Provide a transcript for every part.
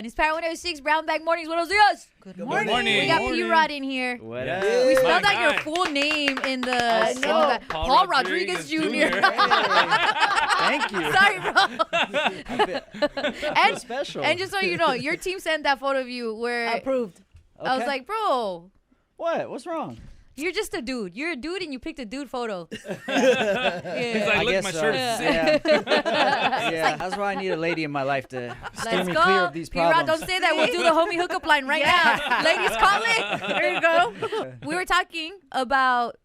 Inspire 106 Brown Bag Mornings. Buenos dias. Good morning. We got P-Rod in here. What up? We spelled out your full name in the Paul Rodriguez Jr. Thank you. Sorry, bro. And special. And just so you know, your team sent that photo of you where approved. I was like, bro, what? What's wrong? you're just a dude. You're a dude, and you picked a dude photo. He's like, look, my shirt is sick. Yeah, that's why I need a lady in my life to steer me clear of these P-Rod, problems. don't say that. We'll do the homie hookup line right now. Ladies, call it. There you go. We were talking about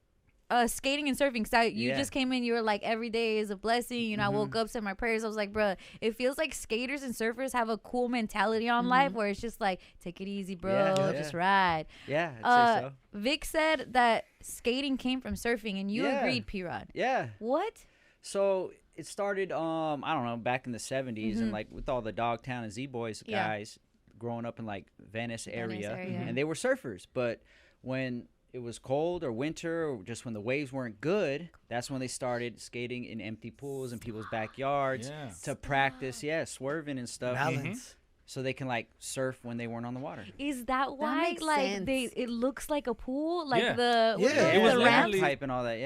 skating and surfing. So you just came in. You were like, every day is a blessing. You know, I woke up, said my prayers. I was like, bro, it feels like skaters and surfers have a cool mentality on life where it's just like, take it easy, bro. Just ride. Yeah, I'd say so. Vic said that skating came from surfing, and you agreed, P-Rod. Yeah. What? So it started, I don't know, back in the 70s, and like with all the Dogtown and Z-Boys guys growing up in like Venice area. And they were surfers. But when it was cold or winter or just when the waves weren't good, that's when they started skating in empty pools in people's backyards to practice, swerving and stuff. Balance. So they can like surf when they weren't on the water. Is that why makes like sense. it looks like a pool? Like Yeah. the It was the the ramp? literally- pipe and all that,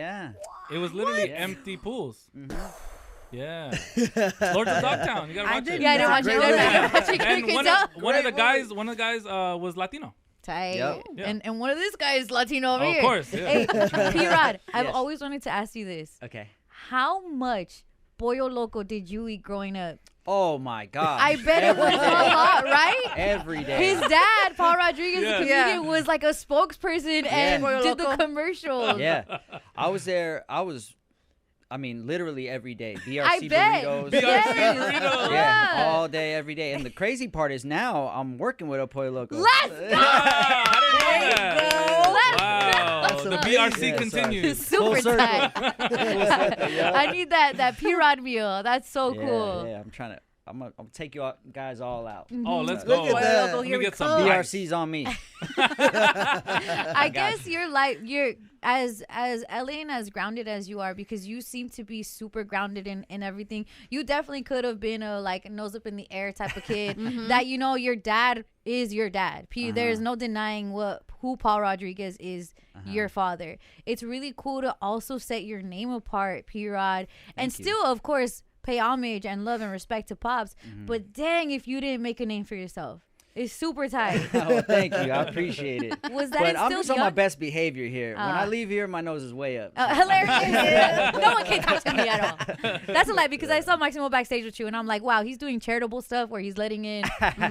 It was literally empty pools. Yeah. Lords of Dogtown. You gotta watch it. Yeah, I didn't watch it. I didn't watch it. And You one can of, one of the guys was Latino. Tight. Yep. Yeah. And one of these guys is Latino over Oh, here. of course. Yeah. Hey, P-Rod, I've Yes. always wanted to ask you this. Okay. How much Pollo Loco did you eat growing up? Oh my God. I bet it was a lot, right? Every day. His dad, Paul Rodriguez, the Yeah. comedian, was like a spokesperson and Pollo did the Loco. commercials. Yeah. I was there. I mean, literally every day. BRC I bet. burritos. BRC Yes. burritos. Yeah, all day, every day. And the crazy part is now I'm working with a Pollo Loco. Let's go. Wow, I didn't know that. Let's Wow. The BRC Yeah, continues. Super circle. tight. Yeah. I need that P-Rod meal. That's so cool. Yeah, I'm gonna take you take guys all out. Oh, let's Look go. at that. Let me Here we get some come. bites. BRC's on me. I guess you're as LA and as grounded as you are, because you seem to be super grounded in everything. You definitely could have been a like nose up in the air type of kid that, you know, your dad is your dad. There's no denying who Paul Rodriguez is, your father. It's really cool to also set your name apart, P-Rod, and Thank you. still, of course, pay homage and love and respect to Pops. But dang, if you didn't make a name for yourself. It's super tight. Oh, thank you. I appreciate it. Was that But I'm instilled just on my young? best behavior here. When I leave here, my nose is way up. Hilarious. No one can talk to me at all. That's a lie, because I saw Maximo backstage with you, and I'm like, wow, he's doing charitable stuff where he's letting in. No,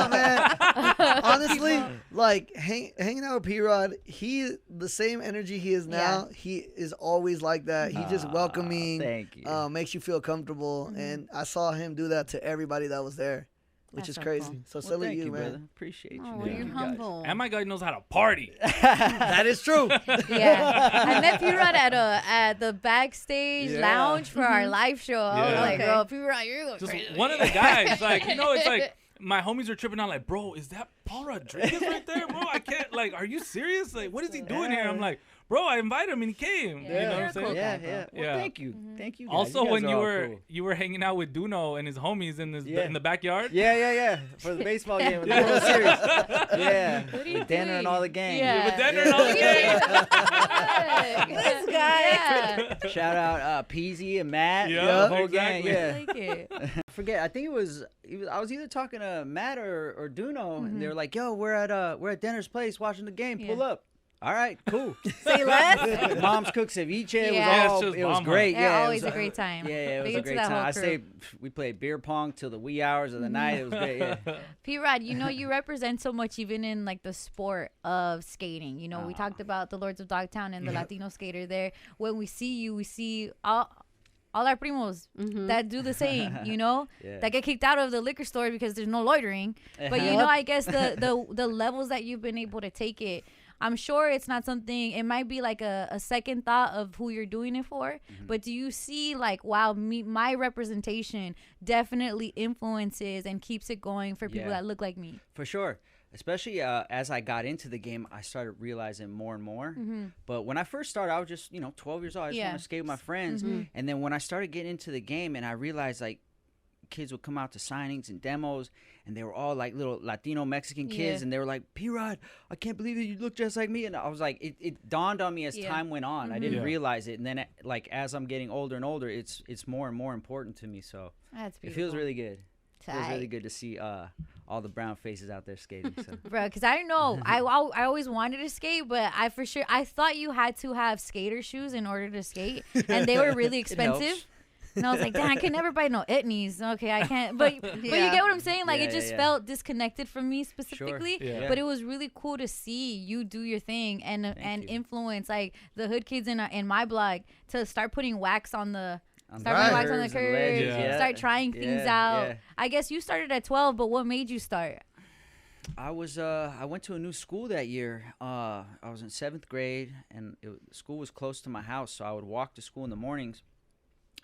man. Honestly, like hanging out with P-Rod, the same energy he is now, he is always like that. He just welcoming, Thank you. makes you feel comfortable. And I saw him do that to everybody that was there, which That's is so crazy. cool. So Well, salute thank you, man. brother. Appreciate you. Oh, man. you're You guys. humble. And my guy knows how to party. That is true. Yeah. I met P-Rod at the backstage lounge for our live show. I was Yeah. like, girl, P-Rod, you're going Just crazy. one of the guys, like, you know, it's like my homies are tripping out, like, bro, is that Paul Rodriguez right there, bro? I can't, like, are you serious? Like, what is he doing here? I'm like, bro, I invited him and he came. You know what I'm saying? Yeah, yeah. Well, Yeah. thank you. Thank you. Guys. Also, guys when are you all were cool. you were hanging out with Duno and his homies in the backyard. Yeah. For the baseball game, the World Series. Yeah. With Danner and all the gang. Yeah. With Danner and all the gang. This guy. Yeah. Shout out Peasy and Matt. Yeah, the whole exactly. gang. I like it. I forget. I think it was. I was either talking to Matt or Duno, and they were like, "Yo, we're at Danner's place watching the game. Pull up." All right, cool. Say less. Mom's cook ceviche. Yeah. It's just It was mama. great. They're Yeah, always it was, a great time. Yeah, it Big was a into great that time. whole I crew. stayed. We played beer pong till the wee hours of the night. It was great. Yeah. P-Rod, you know, you represent so much even in like the sport of skating. You know, we talked about the Lords of Dogtown and the Latino skater there. When we see you, we see all our primos that do the same, you know, Yeah. that get kicked out of the liquor store because there's no loitering. But, you know, I guess the levels that you've been able to take it, I'm sure it's not something, it might be like a second thought of who you're doing it for. But do you see like, wow, my representation definitely influences and keeps it going for people Yeah. that look like me? For sure. Especially as I got into the game, I started realizing more and more. But when I first started, I was just, 12 years old. I just want to skate with my friends. And then when I started getting into the game and I realized like kids would come out to signings and demos and they were all like little Latino Mexican kids, and they were like, P-Rod, I can't believe that you look just like me. And I was like, it dawned on me as time went on. I didn't realize it, and then like as I'm getting older and older, it's more and more important to me. So that's beautiful. It feels really good. It feels really good to see all the brown faces out there skating. So. Bro, because I know I always wanted to skate, but I thought you had to have skater shoes in order to skate, and they were really expensive. And I was like, damn, I can never buy no Etnies. Okay, I can't. But you get what I'm saying? Like, it just felt disconnected from me specifically. Sure. Yeah. But it was really cool to see you do your thing and influence, like, the hood kids in my block to start putting wax on the... Start putting wax on the curves. Start trying things out. I guess you started at 12, but what made you start? I went to a new school that year. I was in 7th grade, and school was close to my house, so I would walk to school in the mornings.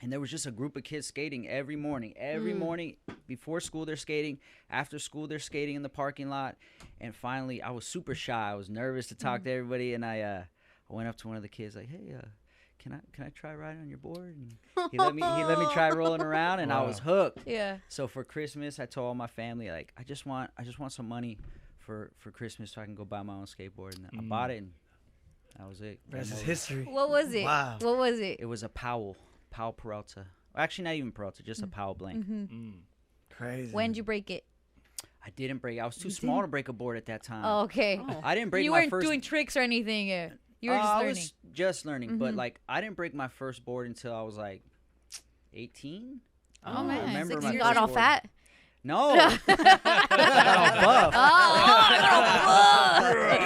And there was just a group of kids skating every morning. Every morning before school, they're skating. After school, they're skating in the parking lot. And finally, I was super shy. I was nervous to talk to everybody. And I went up to one of the kids like, hey, can I try riding on your board? And he let me try rolling around, and I was hooked. Yeah. So for Christmas, I told all my family, like, I just want some money for Christmas so I can go buy my own skateboard. And I bought it, and that was it. That's history. What was it? Wow. What was it? It was a Powell Peralta. Actually, not even Peralta, just a Powell blank. Crazy. When did you break it? I didn't break it. I was too small to break a board at that time. Oh, okay. I didn't break you my weren't first... doing tricks or anything. You were just learning. I was just learning, but like I didn't break my first board until I was like 18. Oh, man. Remember you got all fat? No. Got all buff.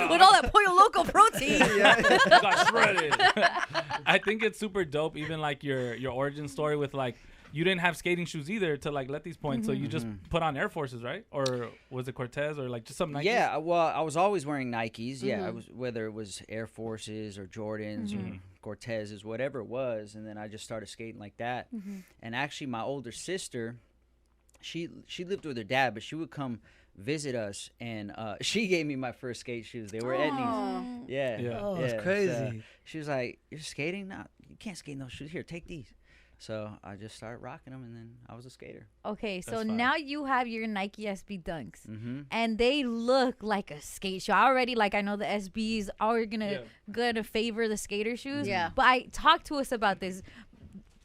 With all that Pollo Loco protein. Got shredded. I think it's super dope, even like your origin story with like, you didn't have skating shoes either to like let these points, so you just put on Air Forces, right? Or was it Cortez or like just some Nikes? Yeah, well, I was always wearing Nikes. Yeah, I was, whether it was Air Forces or Jordans or Cortezes, whatever it was, and then I just started skating like that. And actually, my older sister, she lived with her dad, but she would come visit us, and she gave me my first skate shoes. They were Etnies. Yeah. Oh, that's crazy. So she was like, "You're skating? No, you can't skate in those shoes. Here, take these." So I just started rocking them, and then I was a skater. Okay, so now you have your Nike SB Dunks, and they look like a skate shoe. Already, like, I know the SBs are gonna favor the skater shoes. Yeah. But talk to us about this.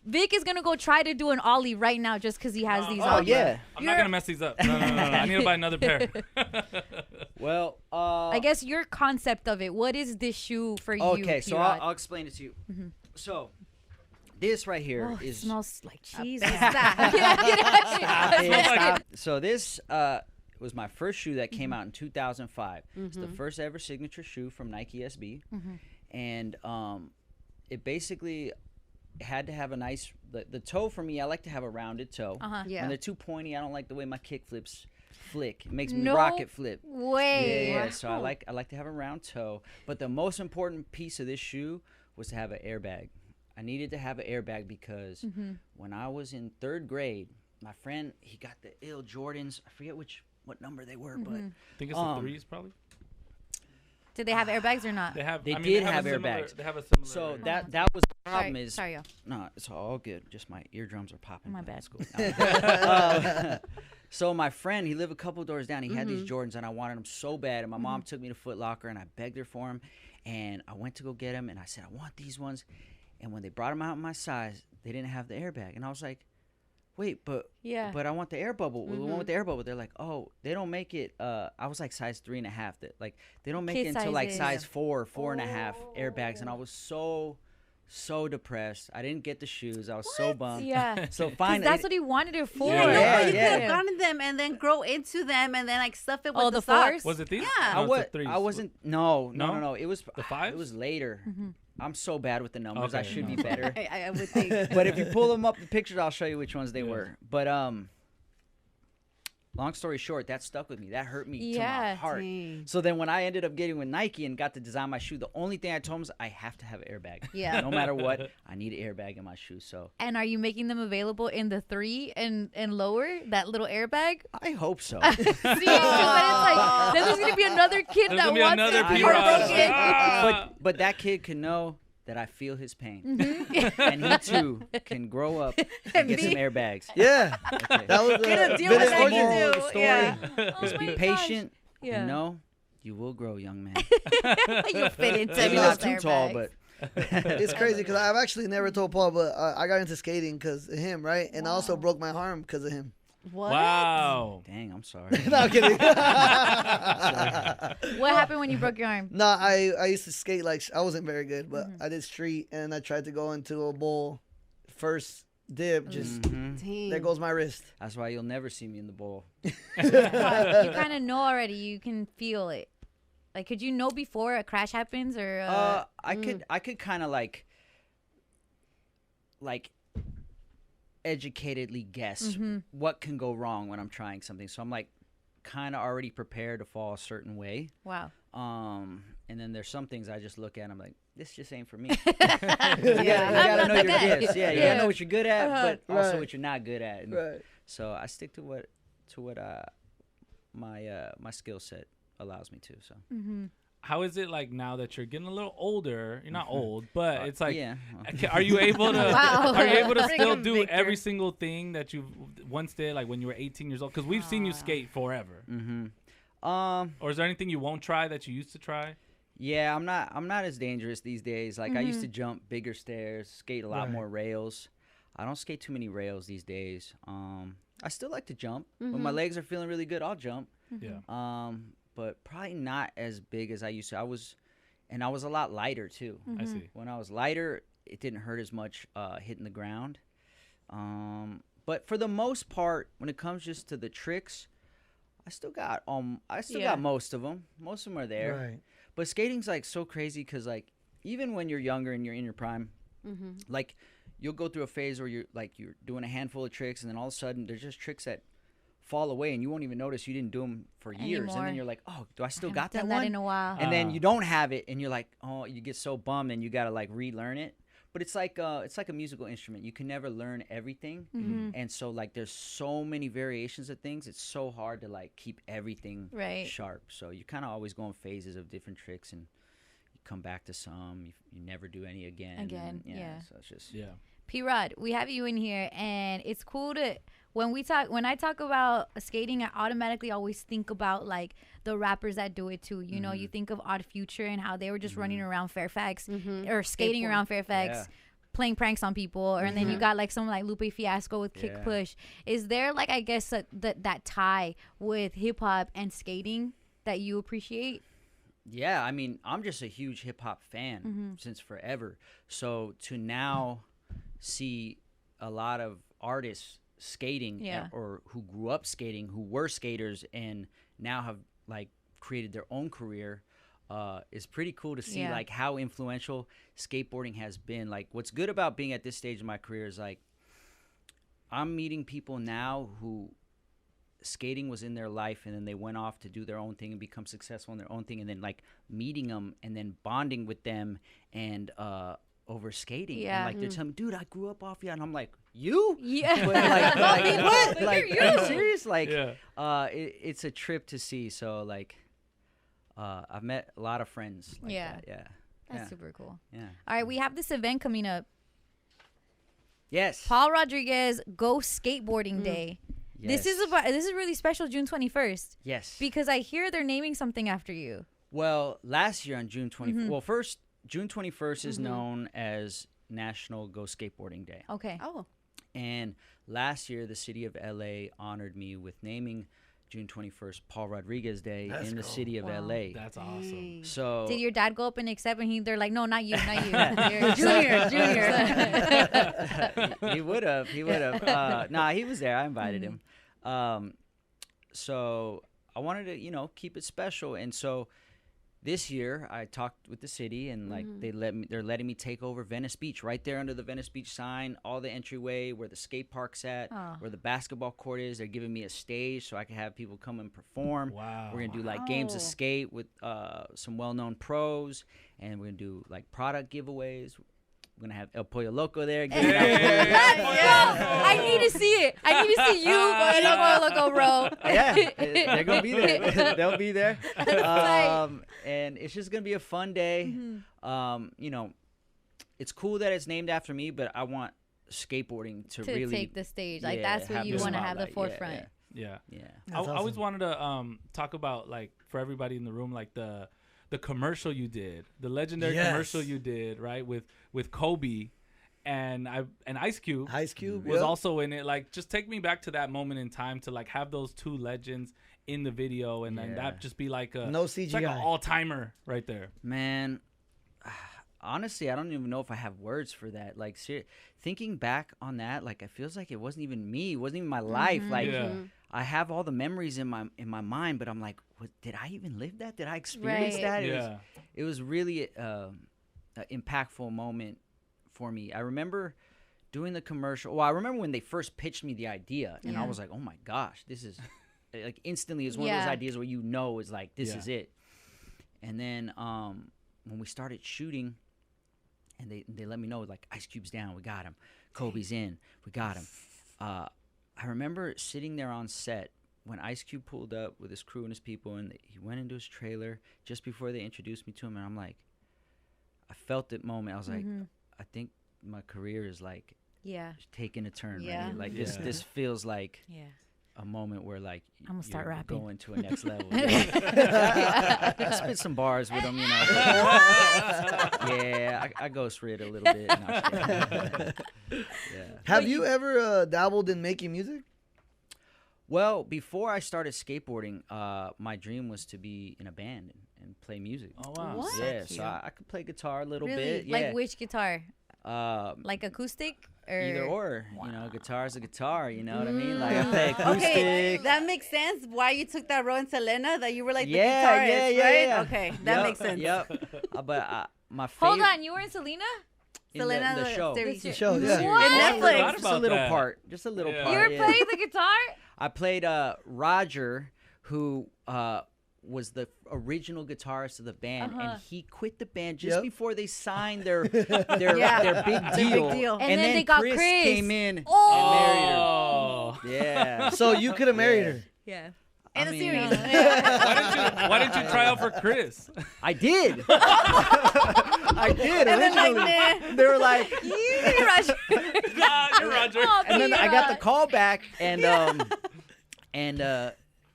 Vic is gonna go try to do an ollie right now just because he has these. Oh yeah. I'm not gonna mess these up. No. I need to buy another pair. Well, I guess your concept of it. What is this shoe for you? Okay, so I'll explain it to you. So. This right here it smells like cheese. Stop. So this was my first shoe that came out in 2005. It's the first ever signature shoe from Nike SB, and it basically had to have a nice the toe for me. I like to have a rounded toe. When they're too pointy, I don't like the way my kick flips flick. It makes me rocket flip. Yeah. So I like to have a round toe. But the most important piece of this shoe was to have an airbag. I needed to have an airbag because when I was in 3rd grade, my friend, he got the ill Jordans. I forget what number they were, but I think it's the 3s probably. Did they have airbags or not? They did have airbags. They have a similar. So that was the problem. Sorry, yo. No, it's all good. Just my eardrums are popping. My bad. School. So my friend, he lived a couple doors down. He had these Jordans, and I wanted them so bad. And my mom took me to Foot Locker, and I begged her for them. And I went to go get them, and I said, I want these ones. And when they brought them out in my size, they didn't have the airbag. And I was like, wait, but I want the air bubble. The one with the air bubble. They're like, oh, they don't make it. I was like size 3.5. That like they don't make it until like size 4 or 4.5 airbags. And I was so depressed. I didn't get the shoes. I was so bummed. Yeah. So finally, that's what he wanted it for. Yeah, you could have gotten them and then grow into them and then like stuff it with the socks. Was it these? Yeah. No, I wasn't. No. It was the 5s. It was later. I'm so bad with the numbers. Okay, I should be better. I would think. But if you pull them up, the pictures, I'll show you which ones they were. But long story short, that stuck with me. That hurt me to my heart. Dang. So then when I ended up getting with Nike and got to design my shoe, the only thing I told them is I have to have an airbag. Yeah. No matter what, I need an airbag in my shoe. So. And are you making them available in the 3 and lower, that little airbag? I hope so. See, it's like, then there's going to be another kid that wants it. But that kid can know that I feel his pain, and he too can grow up and get some airbags. Yeah, Okay. that was Gonna deal bit with of that moral you of do. the story. Yeah. Just be my patient. Yeah. And know you will grow, young man. You'll fit into Maybe those not too tall, airbags. but It's crazy because I've actually never told Paul, but I got into skating because of him, right? And I also broke my arm because of him. What? Wow. dang, I'm sorry. No, I'm kidding. What happened when you broke your arm? No, I used to skate like I wasn't very good, but I did street and I tried to go into a bowl. First dip, just Dang. there goes my wrist. That's why you'll never see me in the bowl. You kind of know already. You can feel it. Like, could you know before a crash happens or? I could kind of like educatedly guess what can go wrong when I'm trying something. So I'm like kind of already prepared to fall a certain way. Wow. And then there's some things I just look at and I'm like, this just ain't for me. Yeah. You gotta know your gifts. Yeah, you Yeah. gotta know what you're good at, but also Right. what you're not good at. And Right. so I stick to what my skill set allows me to. So How is it like now that you're getting a little older? You're not old, but it's like, yeah. are you able to? Wow. Are you able to Bring still him, do Victor. every single thing that you once did, like when you were 18 years old? Because we've seen you skate forever. Or is there anything you won't try that you used to try? Yeah, I'm not as dangerous these days. Like I used to jump bigger stairs, skate a lot more rails. I don't skate too many rails these days. I still like to jump. When my legs are feeling really good, I'll jump. Yeah. But probably not as big as I used to. I was a lot lighter too. I see. When I was lighter, it didn't hurt as much hitting the ground. But for the most part, when it comes just to the tricks, I still got most of them. Most of them are there. Right. But skating's like so crazy because like even when you're younger and you're in your prime, like you'll go through a phase where you're doing a handful of tricks and then all of a sudden there's just tricks that fall away and you won't even notice you didn't do them for years. And Anymore. then you're like, oh, do I still got Done that one? in a while. And then you don't have it and you're like, oh, you get so bummed and you got to like relearn it. But it's like a musical instrument. You can never learn everything. And so like there's so many variations of things. It's so hard to like keep everything sharp. So you kind of always go in phases of different tricks and you come back to some. You never do any again. And, yeah. So it's just P-Rod, we have you in here, and it's cool to when I talk about skating, I automatically always think about like the rappers that do it too. You know, you think of Odd Future and how they were just running around Fairfax or skating around Fairfax, playing pranks on people, and then you got like someone like Lupe Fiasco with Kick Push. Is there like, I guess, that tie with hip hop and skating that you appreciate? Yeah, I mean, I'm just a huge hip hop fan since forever. So to now see a lot of artists skating or who grew up skating, who were skaters and now have like created their own career, is pretty cool to see like how influential skateboarding has been. Like what's good about being at this stage of my career is like I'm meeting people now who skating was in their life and then they went off to do their own thing and become successful in their own thing, and then like meeting them and then bonding with them and over skating and like they're telling me, dude, I grew up off you, and I'm like, you? Yeah. But, like what? Like, you. are you serious? Like it's a trip to see. So like I've met a lot of friends like that. That's super cool. Yeah. All right, we have this event coming up. Yes. Paul Rodriguez Go Skateboarding Day. Yes. This is really special, June 21st. Yes. Because I hear they're naming something after you. Well, last year on June 21st, well, first, June 21st is known as National Go Skateboarding Day. Okay. Oh. And last year, the city of LA honored me with naming June 21st Paul Rodriguez Day in the city of LA. That's awesome. So Did your dad go up and accept, and they're like, no, not you, not you. Junior. he would have. Nah, he was there. I invited him. So I wanted to, keep it special. And so this year I talked with the city and like they're letting me take over Venice Beach, right there under the Venice Beach sign, all the entryway where the skate park's at, where the basketball court is. They're giving me a stage so I can have people come and perform. Wow. We're gonna do like games of skate with some well-known pros, and we're gonna do like product giveaways. We're gonna have El Pollo Loco there. I need to see it. I need to see you going El Pollo Loco, bro. Yeah, they're gonna be there. They'll be there. And it's just gonna be a fun day. it's cool that it's named after me, but I want skateboarding to really take the stage. Like that's where you want to have the forefront. Yeah. I Awesome. always wanted to talk about, like, for everybody in the room, like the commercial you did, the legendary commercial you did, right, with Kobe and Ice Cube. Ice Cube was also in it. Like, just take me back to that moment in time to like have those two legends in the video, and then that just be like a no CGI, it's like an all timer right there. Man, honestly, I don't even know if I have words for that. Like, thinking back on that, like, it feels like it wasn't even me. It wasn't even my life. Like, I have all the memories in my mind, but I'm like, did I even live that? Did I experience that? It was really an impactful moment for me. I remember doing the commercial. Well, I remember when they first pitched me the idea, and I was like, oh my gosh, this is like instantly. It's one of those ideas where you know is like, this is it. And then when we started shooting, and they let me know, like, Ice Cube's down, we got him. Kobe's in, we got him. I remember sitting there on set when Ice Cube pulled up with his crew and his people, and he went into his trailer just before they introduced me to him, and I'm like, I felt that moment. I was like, I think my career is like taking a turn. Right? Like this feels like a moment where, like, I'm gonna start rapping, going to a next level. Spit some bars with him, you know. I ghost read a little bit. Have you ever dabbled in making music? Well, before I started skateboarding, my dream was to be in a band and play music. Oh wow! What? Yeah, so I could play guitar a little bit. Yeah. Like which guitar? Like acoustic? Or either or, you know, guitar's a guitar, you know what I mean? Like, I play acoustic. Okay, that makes sense. Why you took that role in Selena? That you were like the guitarist, right? Okay, that makes sense. But my favorite. Hold on, you were in Selena? Selena, the show. The show, yeah. What? Netflix. Just a little part. Just a little part. You were playing the guitar? I played Roger, who was the original guitarist of the band, and he quit the band just before they signed their big deal. And then they got Chris came in and married her. Yeah. So you could have married her. Yeah. In a series. Why didn't you try out for Chris? I did. I did. And then, like, nah. They were like, You're Roger. You're Roger. Oh, and then I got the call back, and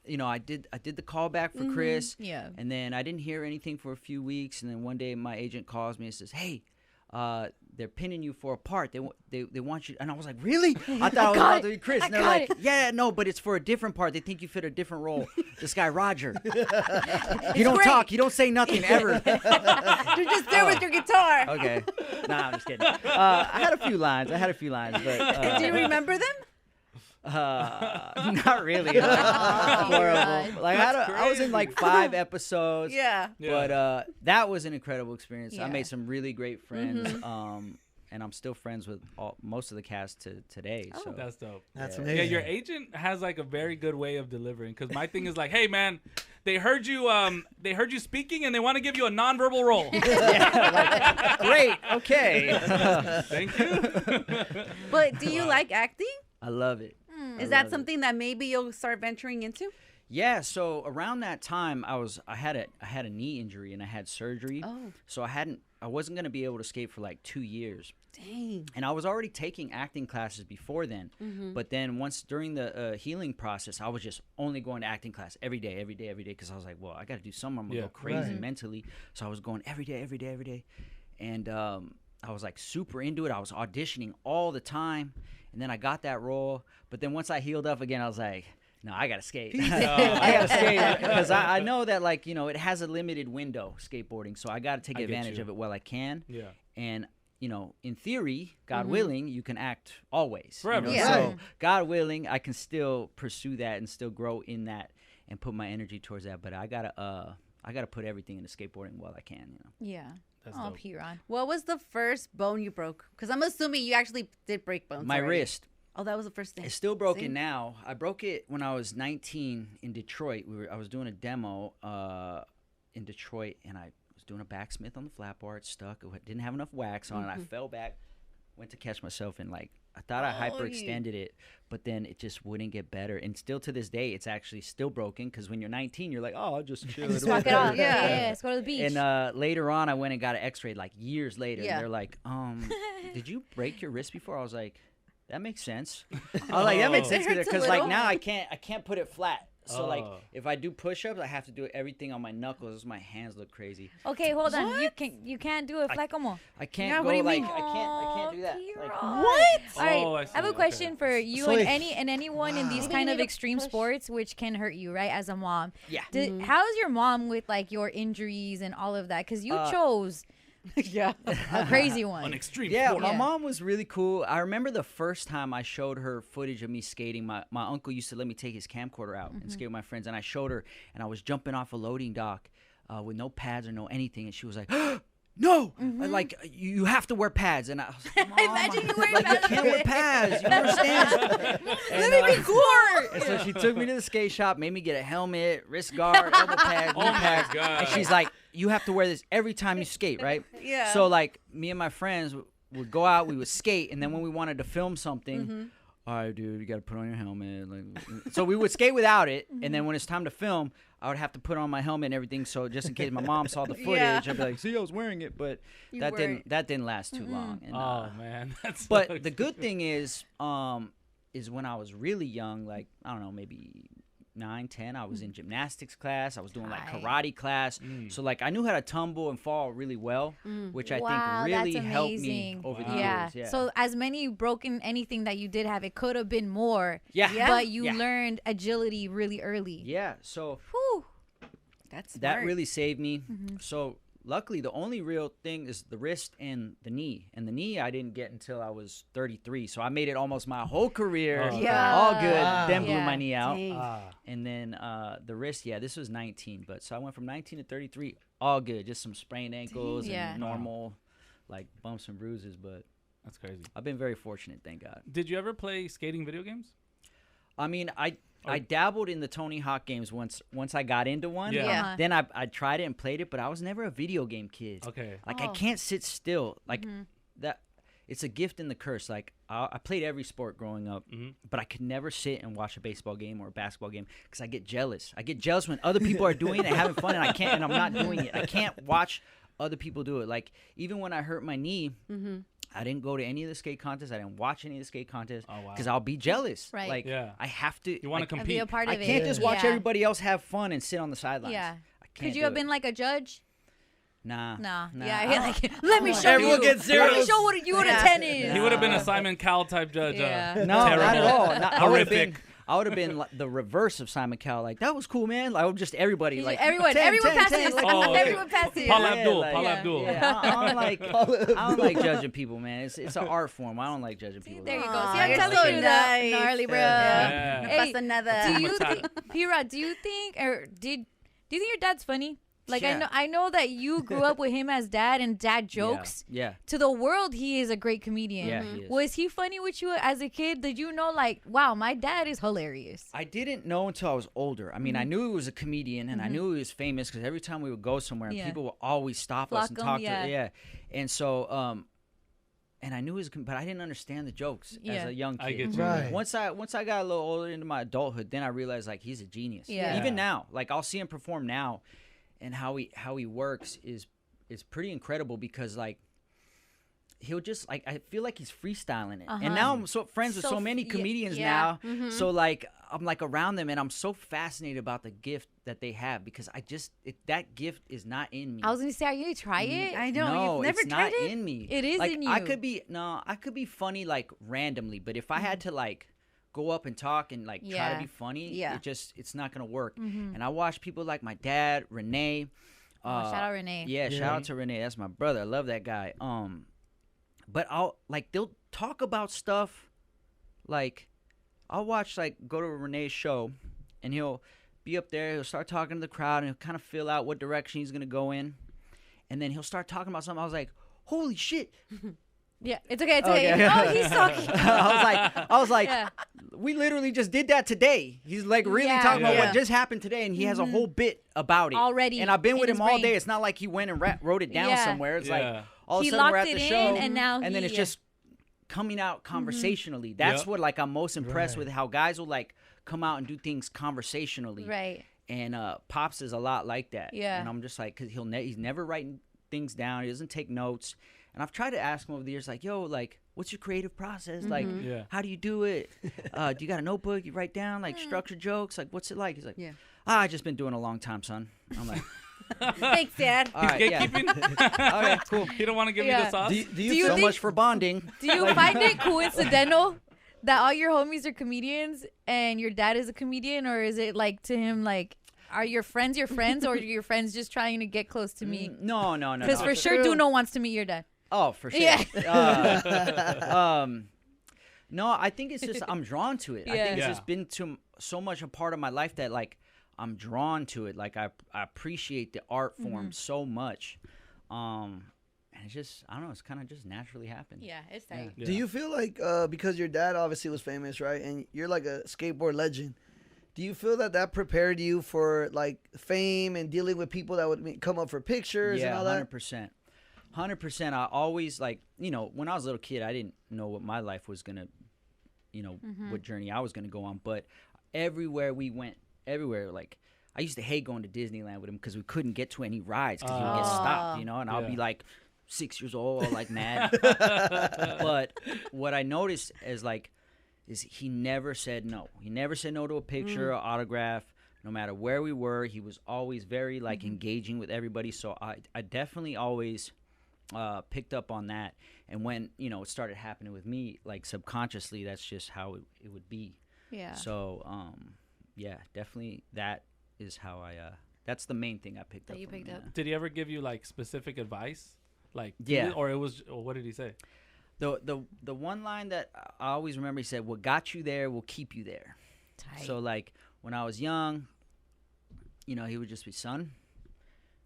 you know, I did the call back for Chris. Yeah. And then I didn't hear anything for a few weeks, and then one day my agent calls me and says, "Hey, they're pinning you for a part. They want you." And I was like, "Really?" I thought I was about to be Chris. And they're like, "Yeah, no, but it's for a different part. They think you fit a different role." This guy Roger. You don't talk. You don't say nothing ever. You're just there with your guitar. Okay. Nah, I'm just kidding. I had a few lines, but do you remember them? Not really. Horrible. Like, I was in like 5 episodes. Yeah. But that was an incredible experience. Yeah. I made some really great friends. And I'm still friends with most of the cast today. So That's dope. That's Yeah. amazing. Yeah, your agent has like a very good way of delivering. Because my thing is like, hey man, they heard you speaking, and they want to give you a nonverbal role. like, great. Okay. Thank you. But do you like acting? I love it. Is that something that maybe you'll start venturing into? Yeah, so around that time I had a knee injury and I had surgery. Oh. So I wasn't going to be able to skate for like 2 years. Dang. And I was already taking acting classes before then. But then once during the healing process, I was just only going to acting class every day because I was like, well, I got to do something. I'm going to go crazy mentally. So I was going every day. And I was like super into it. I was auditioning all the time. And then I got that role. But then once I healed up again, I was like, no, I got to skate. I got to skate because I know that, like, you know, it has a limited window, skateboarding. So I got to take advantage of it while I can. Yeah. And, you know, in theory, God willing, you can act always. Forever. You know? So God willing, I can still pursue that and still grow in that and put my energy towards that. But I gotta put everything into skateboarding while I can, you know. Yeah. That's Oh, dope. Piran. What was the first bone you broke? Because I'm assuming you actually did break bones. My already. wrist. Oh, that was the first thing. It's still broken now. I broke it when I was 19 in Detroit. I was doing a demo in Detroit, and I was doing a backsmith on the flat bar. It stuck. It didn't have enough wax on it. I fell back, went to catch myself and like I thought I hyperextended it, but then it just wouldn't get better. And still to this day, it's actually still broken because when you're 19, you're like, oh, I'll just chill. Just walk it off. Yeah, let's go to the beach. And later on, I went and got an X-ray like years later. And they're like, did you break your wrist before? I was like, that makes sense. I was like, that makes sense because like now I can't put it flat. So like if I do push-ups, I have to do everything on my knuckles. My hands look crazy. Okay, hold on. You can't do it flat como. I can't go like I can't do that. Like, what? All right. I have a question for you So and anyone in these kind of extreme sports which can hurt you, right? As a mom. Yeah. How's your mom with like your injuries and all of that? Because you chose. A crazy one. An extreme sport. My mom was really cool. I remember the first time I showed her footage of me skating. My uncle used to let me take his camcorder out and skate with my friends, and I showed her, and I was jumping off a loading dock with no pads or no anything, and she was like, no, like you have to wear pads. And I was like, Mom, imagine you wearing like, pads. You can't wear pads. You understand? Let me be cool. And so she took me to the skate shop, made me get a helmet, wrist guard, elbow pads, knee pads. God. And she's like, you have to wear this every time you skate, right? Yeah. So like me and my friends would go out, we would skate, and then when we wanted to film something, all right, dude, you got to put on your helmet. Like, so we would skate without it, and then when it's time to film, I would have to put on my helmet and everything. So just in case my mom saw the footage, I'd be like, "See, I was wearing it," but that didn't last too long. And, man, that's. But the good thing is when I was really young, like I don't know, maybe 9, 10, I was in gymnastics class. I was doing like karate class. So like I knew how to tumble and fall really well, which I think really helped me over the years. Yeah. So as many broken anything that you did have, it could have been more. Yeah. But you learned agility really early. Yeah. So That's smart. that really saved me. So luckily, the only real thing is the wrist and the knee. And the knee I didn't get until I was 33. So I made it almost my whole career. All good. Then blew my knee out. And then the wrist, this was 19. But so I went from 19 to 33. All good. Just some sprained ankles and normal like bumps and bruises. But that's crazy. I've been very fortunate, thank God. Did you ever play skating video games? I mean, I dabbled in the Tony Hawk games once I got into one. Then I tried it and played it, but I was never a video game kid. Okay. Like I can't sit still. Like that it's a gift and the curse. Like I played every sport growing up, but I could never sit and watch a baseball game or a basketball game because I get jealous. I get jealous when other people are doing it and having fun and I can't, and I'm not doing it. I can't watch other people do it. Like even when I hurt my knee, I didn't go to any of the skate contests. I didn't watch any of the skate contests because I'll be jealous. Right. Like I have to. You want to compete. Be a part of I can't just watch everybody else have fun and sit on the sidelines. Yeah. I can't Could you have been like a judge? Nah. Yeah. Like, let me show Everyone you. gets zeros. Let me show what you and a 10 is. He would have been a Simon Cowell type judge. Yeah. No, not at all. Horrific. I would have been like the reverse of Simon Cowell. Like that was cool, man. Like just everybody, like everyone 10, passes. 10, like, Everyone passes. Paul Abdul. like, Paul Abdul. Yeah, I don't like judging people, man. It's an art form. I don't like judging people. There you go. See, Aw, I'm you're telling so you nice. gnarly, bro. Yeah. Hey, Pasa nada. do you think, Pira? Do you think your dad's funny? Like I know that you grew up with him as dad and dad jokes. Yeah. To the world, he is a great comedian. Yeah, he is. Was he funny with you as a kid? Did you know, like, wow, my dad is hilarious? I didn't know until I was older. I mean, I knew he was a comedian and I knew he was famous because every time we would go somewhere, people would always stop us and talk to us. Yeah. And so, and I knew he was, but I didn't understand the jokes as a young kid. I get you. Right. Once I got a little older into my adulthood, then I realized like he's a genius. Yeah. Even now, like I'll see him perform now, and how he works is pretty incredible because like he'll just like I feel like he's freestyling it. And now I'm so friends with so many comedians now. So like I'm like around them and I'm so fascinated about the gift that they have because that gift is not in me. I was gonna say, are you gonna try it? I know. No, You've never it's tried not it? in me. It is like, in you. I could be funny like randomly, but if I had to like go up and talk and like try to be funny, it's not gonna work. And I watch people like my dad, Renee. Shout out Renee. Yeah, shout out to Renee. That's my brother. I love that guy. But they'll talk about stuff like I'll watch go to Renee's show and he'll be up there, he'll start talking to the crowd and he'll kind of feel out what direction he's gonna go in. And then he'll start talking about something. I was like, holy shit. Yeah, it's okay. Oh, he's talking. I was like, we literally just did that today. He's like really talking about what just happened today, and he has a whole bit about it already. And I've been with him all brain. day. It's not like he went and wrote it down somewhere. It's like all of he a sudden we're at locked the it show, in, and now then it's just coming out conversationally. That's what like I'm most impressed with, how guys will like come out and do things conversationally. Right. And Pops is a lot like that. Yeah. And I'm just like, because he's never writing things down. He doesn't take notes. And I've tried to ask him over the years, like, yo, like, what's your creative process? Like, how do you do it? Do you got a notebook? You write down, like, structured jokes? Like, what's it like? He's like, I've just been doing it a long time, son. I'm like, thanks, Dad. all right, gatekeeping? Okay, cool. You don't want to give me the sauce? Do you So think, much for bonding. Do you find it coincidental that all your homies are comedians and your dad is a comedian? Or is it like to him, like, are your friends or are your friends just trying to get close to me? No. Because for sure, Duno wants to meet your dad. Oh, for sure. Yeah. No, I think it's just I'm drawn to it. I think it's Yeah. just been so much a part of my life that like I'm drawn to it. Like I appreciate the art form so much. And it's just I don't know. It's kind of just naturally happened. Yeah, it's tight. Yeah. do you feel like because your dad obviously was famous, right, and you're like a skateboard legend? Do you feel that prepared you for like fame and dealing with people that would come up for pictures and all that? 100%. 100%. I always like, you know, when I was a little kid, I didn't know what my life was going to, you know, what journey I was going to go on. But everywhere we went, like, I used to hate going to Disneyland with him because we couldn't get to any rides because he would get stopped, you know, and I'll be like 6 years old, all like mad. But what I noticed is he never said no. He never said no to a picture or autograph. No matter where we were, he was always very like engaging with everybody. So I definitely always picked up on that. And when, you know, it started happening with me, like subconsciously, that's just how it would be. Yeah. So, yeah, definitely that is how that's the main thing I picked up. That you picked up. Did he ever give you like specific advice? Like, or what did he say? The one line that I always remember, he said, "What got you there will keep you there." Tight. So like when I was young, you know, he would just be, son,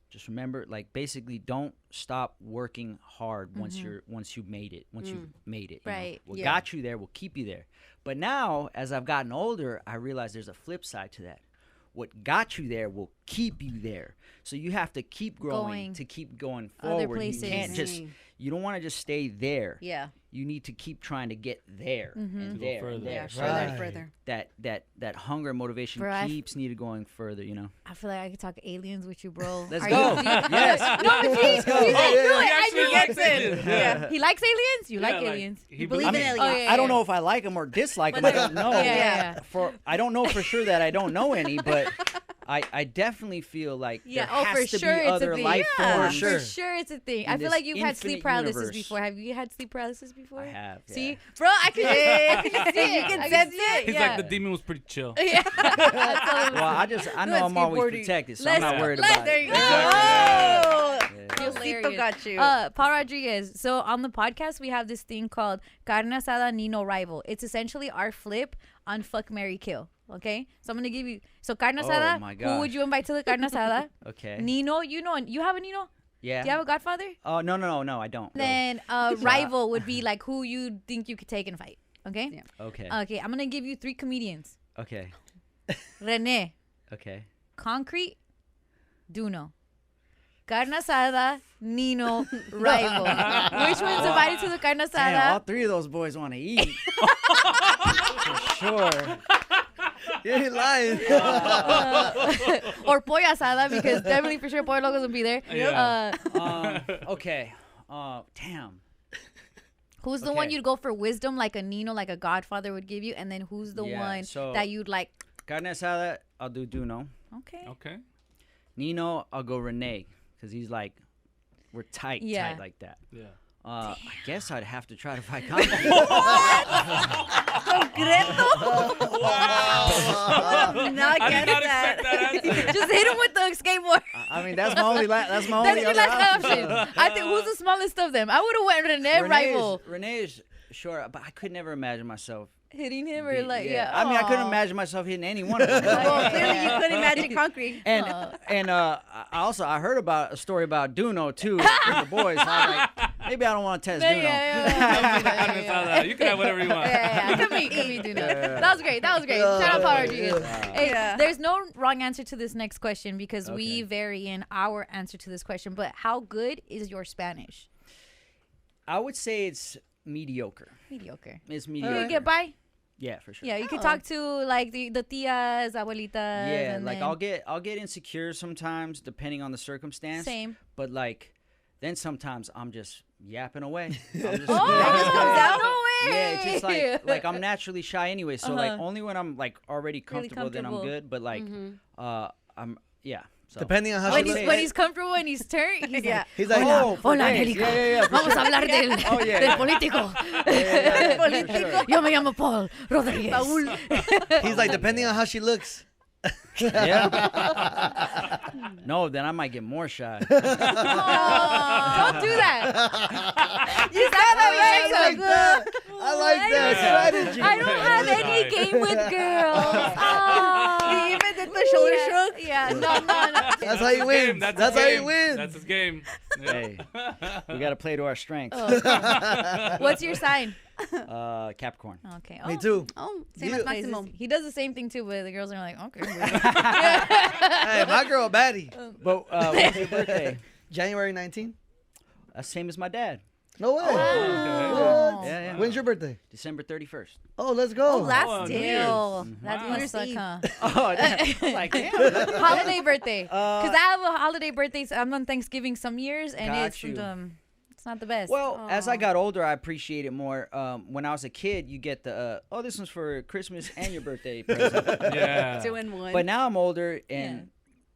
just remember, like, basically don't stop working hard once you've made it. Once you've made it. Right. You know? What got you there will keep you there. But now, as I've gotten older, I realize there's a flip side to that. What got you there will keep you there. So you have to keep growing to keep going forward. Other places. You can't you don't want to just stay there. Yeah. You need to keep trying to get there and go there further. and there. Yeah, So further and further. that hunger and motivation Bro, keeps needed going further, you know. I feel like I could talk aliens with you, bro. Let's Are go. you- Yes. No, but Let's go. He likes aliens. Yeah. he likes aliens. You like like, aliens. he You believes believe in in aliens. Oh, yeah, I don't know if I like them or dislike them. But I don't know. Yeah. I don't know for sure that I don't know any, but I definitely feel like there has for to sure be it's other a thing. life Yeah, forms. sure. For sure it's a thing. In I feel this like you've had sleep infinite paralysis universe. before. Have you had sleep paralysis before? I have. Yeah. See, bro, I can just see it. You can I sense see it. He's yeah. like, the demon was pretty chill. Yeah. Well, I know I'm always skateboarding. protected, so Let's- I'm not worried let's- about there it. you go. Oh, Hilarious. Diosito got you. Paul Rodriguez. So on the podcast, we have this thing called Carne Asada Nino Rival. It's essentially our flip on Fuck, Marry, Kill. Okay, so I'm gonna give you. So Carne Asada. my Who would gosh. you invite to the Carne Asada? Okay. Nino, you know, you have a Nino. Yeah. Do you have a Godfather? Oh no, I don't. Then rival would be like who you think you could take and fight. Okay. Yeah. Okay. Okay, I'm gonna give you 3 comedians: Okay. Rene, Okay. Concrete, Duno. Carne Asada, Nino, Rival. Which one's invited to the Carne Damn, all Asada? 3 of those boys want to eat. For sure. You ain't lying. Or Pollo Asada, because definitely for sure Pollo Locos will be there. Yeah. Okay. Damn. Who's the one Okay. you'd go for wisdom, like a Nino, like a Godfather would give you? And then who's the Yeah, one so- that you'd like? Carne asada, I'll do Duno. Okay. Okay. Nino, I'll go Renee, because he's like, we're tight like that. Yeah. I guess I'd have to try to fight Concrete. Not I get did not that. expect that answer. Just hit him with the skateboard. I mean, that's my only. That's my That's only. your other last option. I think who's the smallest of them? I would have went Rene Rival. Renee is short, but I could never imagine myself. Hitting him or like, yeah. I mean, I couldn't aw. imagine myself hitting any one of them. Well, clearly you couldn't imagine concrete. And I heard about a story about Duno too with the boys. So I was like, maybe I don't want to test Duno. Carne asada. You can have whatever you want. Yeah. Could be Duno. That was great. Shout out Paul Rodriguez. Hey, Yeah. there's no wrong answer to this next question because we Okay. vary in our answer to this question. But how good is your Spanish? I would say it's mediocre. Mediocre. It's You mediocre. could get by. Yeah, for sure. Yeah, you could talk to like the tias, abuelitas. Yeah, and like then I'll get insecure sometimes depending on the circumstance. Same. But like, then sometimes I'm just yapping away. I'm just, Oh, just comes out? no way. Yeah, it's just like I'm naturally shy anyway. So like Uh-huh. only when I'm like already comfortable, then I'm comfortable. good. But like, I'm yeah. So. Depending on how when she he's looks. when he's comfortable and he's turned, he's Yeah. like, He's like, Oh, for hola, days. Angelica. Yeah, for Vamos sure. a hablar del político. Yeah, Yo me llamo Paul Rodriguez. he's like, depending on how she looks. Yeah. No, then I might get more shy. Oh, don't do that. You said that I like that. I like that strategy. I don't have any game with girls. Oh. You even did the shoulder shrug? Yeah, no. That's how he wins. That's That's his how he game. wins. That's his game. Yeah. Hey, we got to play to our strengths. What's your sign? Capricorn. Okay. Me too. Oh, same You- as Maximum. He does the same thing too, but the girls are like, okay. Hey, my girl, a baddie. But what's your birthday? January 19th. Same as my dad. No way. Okay. What? Yeah, yeah. When's your birthday? December 31st. Oh, let's go. Oh, last Oh, New day. Year's. Ew, that Wow. must suck, huh? Oh, I was like, damn. Holiday birthday. Because I have a holiday birthday. So I'm on Thanksgiving some years, and Got it's you. it's not the best. Well, as I got older, I appreciate it more. When I was a kid, you get the this one's for Christmas and your birthday present. Yeah. 2 in 1. But now I'm older and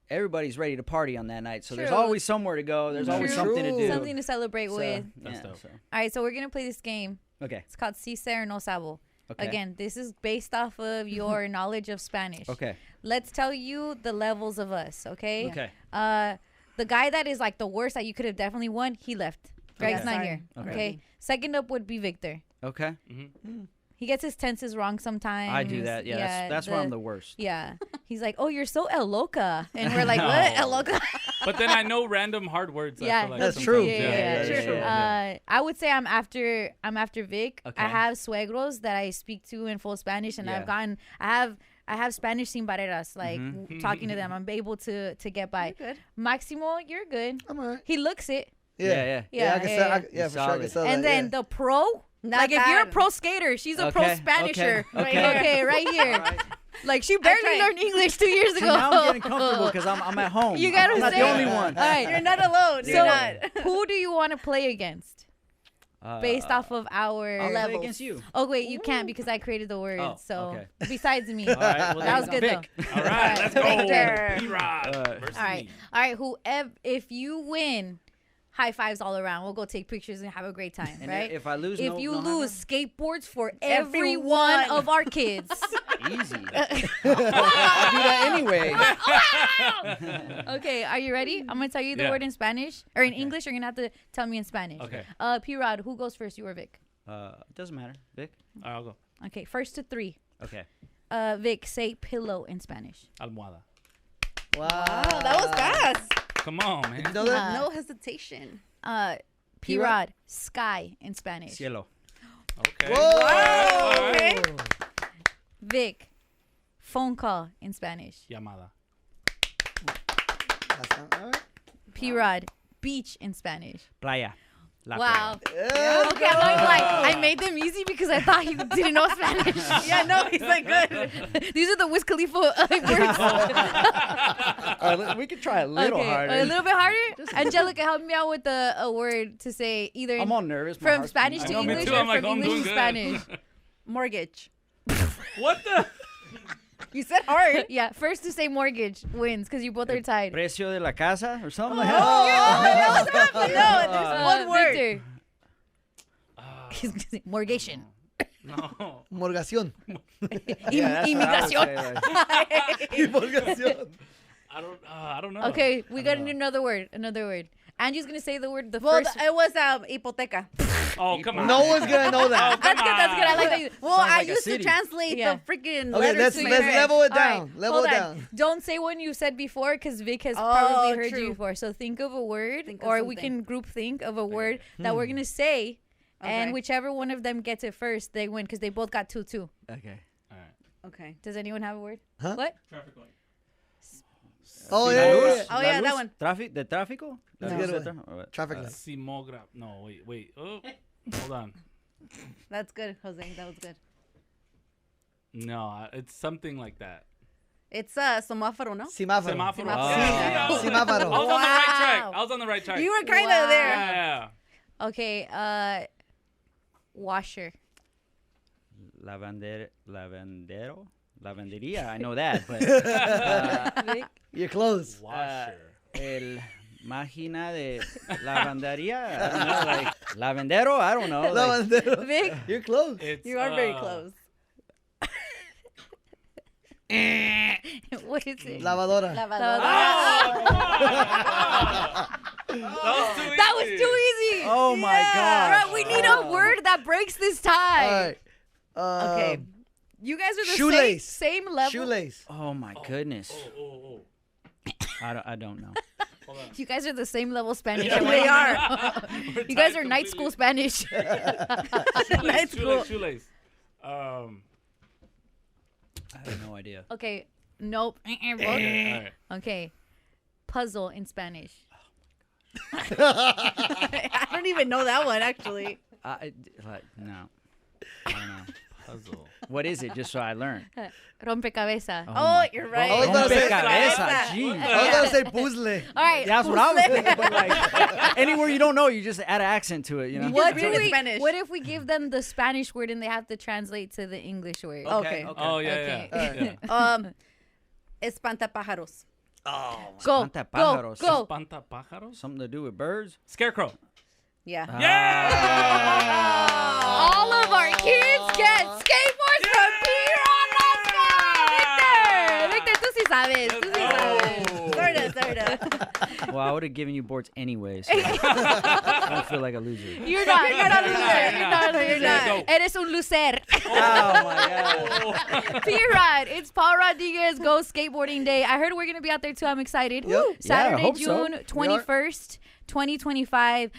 everybody's ready to party on that night. So there's True. always somewhere to go. There's always True. something to do. Something to celebrate So, with. That's yeah, dope. so. All right, so we're gonna play this game. Okay. It's called Si Sé or No Sabo. Okay. Again, this is based off of your knowledge of Spanish. Okay. Let's tell you the levels of us, okay? Okay. The guy that is like the worst that you could have definitely won, he left. Greg's Okay. not Sorry. here. Okay. Okay. Second up would be Victor. Okay. He gets his tenses wrong sometimes. I do that. Yeah. That's why I'm the worst. Yeah. He's like, oh, you're so El Loca. And we're like, what? El Loca? But then I know random hard words. I Yeah, feel like that's sometimes. true. Yeah. Yeah. I would say I'm after Vic. Okay. I have suegros that I speak to in full Spanish, and Yeah. I have Spanish sin barreras, like talking to them. I'm able to get by. You're good. Maximo, you're good. I'm all right. He looks it. Yeah. Yeah, I can yeah, sell, yeah. yeah, for sure. I can Solid. sell And that, then yeah. the pro, Not like if you're a bad. pro skater, she's a pro Okay, Spanisher. okay, Right okay. here, right here. All right. Like she barely tried. learned English 2 years See, ago. now I'm getting comfortable because I'm at home. You gotta I'm not say the it. only one. All right. You're not alone. So You're not. who do you want to play against? Based off of our I'll play levels. against you. Oh wait, you can't because I created the words. Oh, so okay. besides me. All right. Well, That was then, good Vic. All right, let's go. Victor. P-Rod versus All right. me. All right. Whoever, if you win, high fives all around. We'll go take pictures and have a great time, And right? if I lose, If no, you no lose, skateboards for every Everyone. one of our kids. easy. I'll do that anyway. Okay, are you ready? I'm gonna tell you the Yeah. word in Spanish or in English. You're gonna have to tell me in Spanish. Okay. P-Rod, who goes first? You or Vic? It doesn't matter, Vic. All right, I'll go. Okay, first to 3. Okay. Vic, say pillow in Spanish. Almohada. Wow. Oh, that was fast. Come on, man. You know that? No hesitation. P-Rod, sky in Spanish. Cielo. Okay. Whoa. All right. Okay. Vic, phone call in Spanish. Llamada. That's not, all right. P-Rod, beach in Spanish. Playa. La Wow. Yeah, Okay, I'm like, I made them easy because I thought he didn't know Spanish. Yeah, no, he's like good. These are the Wiz Khalifa words. All right, we could try a little Okay, harder. a little bit harder. Angelica, help me out with a word to say either I'm all nervous. My from heart's Spanish beating. to I know, me English too. or I'm like, from I'm English doing to good. Spanish. Mortgage. What the? You said hard. Yeah, first to say mortgage wins because you both are tied. Precio de la casa or something. No, there's one word. Victor. He's gonna say mortgation. No. Morgación. Yeah, that's what I would Imigración. say, like. Morgación. I don't know. Okay, we I got don't know. another word. Another word. Angie's gonna say the word the Well, first. it was hipoteca. Oh, come on. No one's gonna know that. That's good. That's good. I like that. You, Well, Sounds I like a used to city. translate Yeah. the freaking Okay, letters let's to my let's head. level it All right, down. Level hold it on. down. Don't say one you said before because Vic has Oh, probably heard true. you before. So think of a word, Think of or we something. can group think of a word that we're gonna say, and Okay. whichever one of them gets it first, they win because they both got 2-2. Okay. All right. Okay. Does anyone have a word? Huh? What? Traffic light. Oh La yeah, luz? yeah, yeah. Oh, La yeah, that luz? one. ¿De tráfico? That's La a luz good de one. tra- or what? Traffic light. Simograph. No, wait. Oh, hold on. That's good, Jose. That was good. No, it's something like that. It's semáforo, no? Semáforo. Semáforo. Oh. Semáforo. I was on the right track. You were kind of there. Yeah. Okay. Washer. Lavandería. I know that, but You're close. Washer. el máquina de lavandería. I don't know, like lavandero. I don't know. Like, Lavandero. Vic. You're close. It's, You are very close. What is it? Lavadora. Lavadora. That was too easy. oh my god. Bro, we need a word that breaks this tie. All right. Okay. You guys are the shoelace. same level. Shoelace. Oh my goodness. Oh. I don't know. Hold on. You guys are the same level Spanish. Yeah, we are. You guys are night school Spanish. Night school. Shoelace. I have no idea. Okay. Nope. All right. Okay. Puzzle in Spanish. I don't even know that one, actually. No. I don't know. Puzzle. What is it? Just so I learn. Rompecabezas. Oh, my you're God. right. I was about to say- Rompecabezas, jeez. I was gonna say puzzle. All right. That's what I was thinking. But like, anywhere you don't know, you just add an accent to it. You know. What Just do read it we? in Spanish. What if we give them the Spanish word and they have to translate to the English word? Okay. Oh yeah, Okay. yeah. Espantapájaros. Oh. Go. Espantapájaros. Go. Espantapájaros. Something to do with birds? Scarecrow. Yeah. All of our kids get skateboards from P-Ron. Victor, tú sí sabes. Tú sí sabes. Sorta. Well, I would have given you boards anyways. So I don't feel like a loser. You're not. You're not a loser. You're not a You're loser. not. Eres un lucer. Oh my god. P-Rod, it's Paul Rodriguez Go Skateboarding Day. I heard we're going to be out there too. I'm excited. Yep. Saturday, Yeah, I hope so. June 21st, 2025.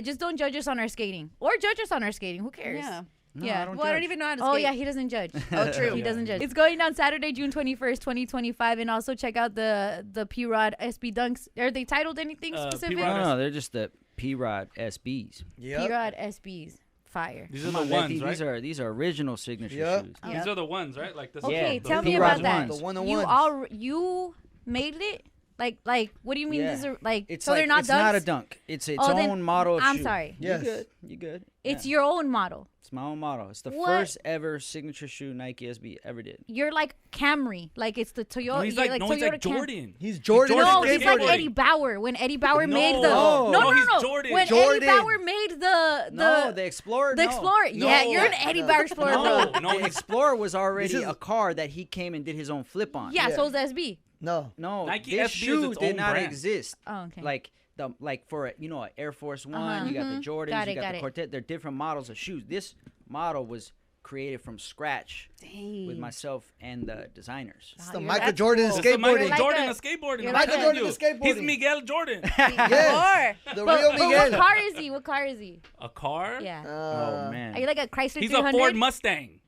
Just don't judge us on our skating. Or judge us on our skating. Who cares? Yeah. No, Yeah. I don't Well, I don't judge. even know how to Oh, skate. yeah, he doesn't judge. Oh, true. He doesn't judge. It's going down Saturday, June 21st, 2025. And also check out the P-Rod SB Dunks. Are they titled anything specific? P-Rod No, they're just the P-Rod SBs. Yep. P-Rod SBs. Fire. These are Come the on, ones, Lefty, right? these are original signature Yep. shoes. Oh. These are the ones, right? Like this. Okay, Yeah, tell the me P-Rod about that. ones. The one on You ones. you made it? Like what do you mean Yeah. these are like It's so like, they're not it's dunks? not a dunk. It's its Oh, then own model of I'm shoe. sorry. Yes. You good. It's Yeah. your own model. It's my own model. It's the What? first ever signature shoe Nike SB ever did. You're like Camry. Like it's the Toyota. No, he's you're like Toyota Jordan. He's Jordan. No, Jordan he's like skateboarding. Eddie Bauer. When Eddie Bauer made the No, he's Jordan. When Jordan. Eddie Bauer made the No, the Explorer. the no. Explorer. Yeah, No. you're an Eddie Bauer Explorer, No, bro. the Explorer was already This is- a car that he came and did his own flip on. Yeah, Yeah. so's the SB. No. No, Nike this SB is shoe its did own not brand. exist. Oh, okay. Like for an Air Force One, Uh-huh. you got the Jordans, Got you it, got got the it. Quartet. They're different models of shoes. This model was created from scratch Dang. with myself and the designers. It's Wow, the you're Michael that Jordan cool. of This is Michael skateboarding. Like Jordan a- of skateboarding. you're I'm like telling Jordan you. of skateboarding. He's Miguel Jordan. Yes. The But real But what Miguel. car is he? What car is he? A car? Yeah. Oh man, Are you like a Chrysler He's 300? a Ford Mustang.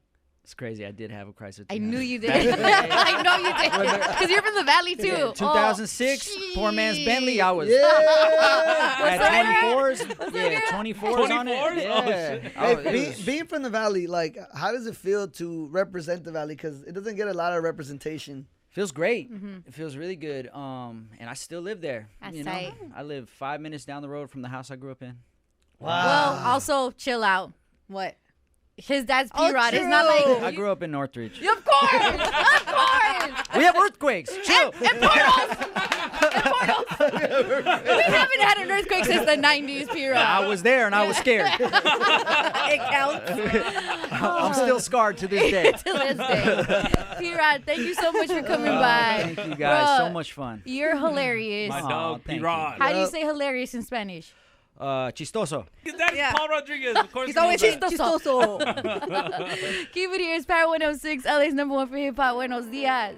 it's crazy. I did have a Chrysler. I 300. knew you did. Back in the day. I know you did. Because you're from the valley too. Yeah, 2006, poor man's Bentley. I was. Yeah. I What's that? had 24s. Yeah, 24s on it. 24s? Oh, Yeah. shit. Oh, it Hey, was- being from the valley, like, how does it feel to represent the valley? Because it doesn't get a lot of representation. Feels great. It feels really good. And I still live there. That's you know, tight. I live 5 minutes down the road from the house I grew up in. Well, also chill out. What? His dad's Oh, P-Rod. It's not like. true. I grew up in Northridge. Of course, of course. We have earthquakes. Chill. And portals. And portals. We haven't had an earthquake since the 90s, P-Rod. I was there and I was scared. It counts. I'm still scarred to this day. To this day. P-Rod, thank you so much for coming by. Thank you guys. Bro, So much fun. You're hilarious. My Aw, dog, thank you. P-Rod. How do you Yep. say hilarious in Spanish? Chistoso. That is Yeah. Paul Rodriguez. Of course, He's he always knows that. chistoso. Keep it here. It's Power 106, LA's #1 for hip hop. Buenos dias.